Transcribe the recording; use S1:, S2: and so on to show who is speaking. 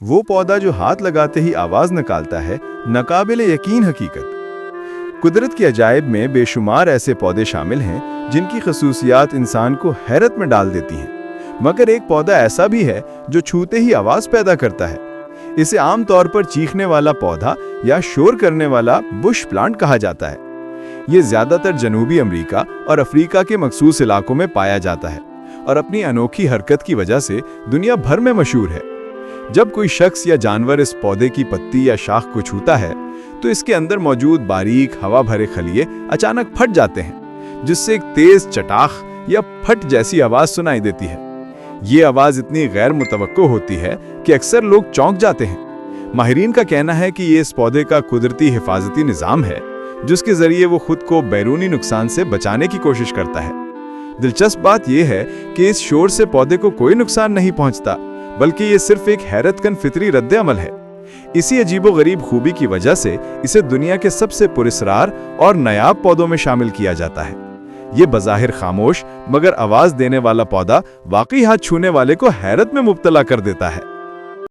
S1: وہ پودا جو ہاتھ لگاتے ہی آواز نکالتا ہے، ناقابل یقین حقیقت۔ قدرت کے عجائب میں بے شمار ایسے پودے شامل ہیں جن کی خصوصیات انسان کو حیرت میں ڈال دیتی ہیں، مگر ایک پودا ایسا بھی ہے جو چھوتے ہی آواز پیدا کرتا ہے۔ اسے عام طور پر چیخنے والا پودا یا شور کرنے والا بش پلانٹ کہا جاتا ہے۔ یہ زیادہ تر جنوبی امریکہ اور افریقہ کے مخصوص علاقوں میں پایا جاتا ہے اور اپنی انوکھی حرکت کی وجہ سے دنیا بھر میں مشہور ہے۔ جب کوئی شخص یا جانور اس پودے کی پتی یا شاخ کو چھوتا ہے تو اس کے اندر موجود باریک ہوا بھرے خلیے اچانک پھٹ جاتے ہیں، جس سے ایک تیز چٹاخ یا پھٹ جیسی آواز سنائی دیتی ہے۔ یہ آواز اتنی غیر متوقع ہوتی ہے کہ اکثر لوگ چونک جاتے ہیں۔ ماہرین کا کہنا ہے کہ یہ اس پودے کا قدرتی حفاظتی نظام ہے، جس کے ذریعے وہ خود کو بیرونی نقصان سے بچانے کی کوشش کرتا ہے۔ دلچسپ بات یہ ہے کہ اس شور سے پودے کو کوئی نقصان نہیں پہنچتا، بلکہ یہ صرف ایک حیرت کن فطری رد عمل ہے۔ اسی عجیب و غریب خوبی کی وجہ سے اسے دنیا کے سب سے پراسرار اور نایاب پودوں میں شامل کیا جاتا ہے۔ یہ بظاہر خاموش مگر آواز دینے والا پودا واقعی ہاتھ چھونے والے کو حیرت میں مبتلا کر دیتا ہے۔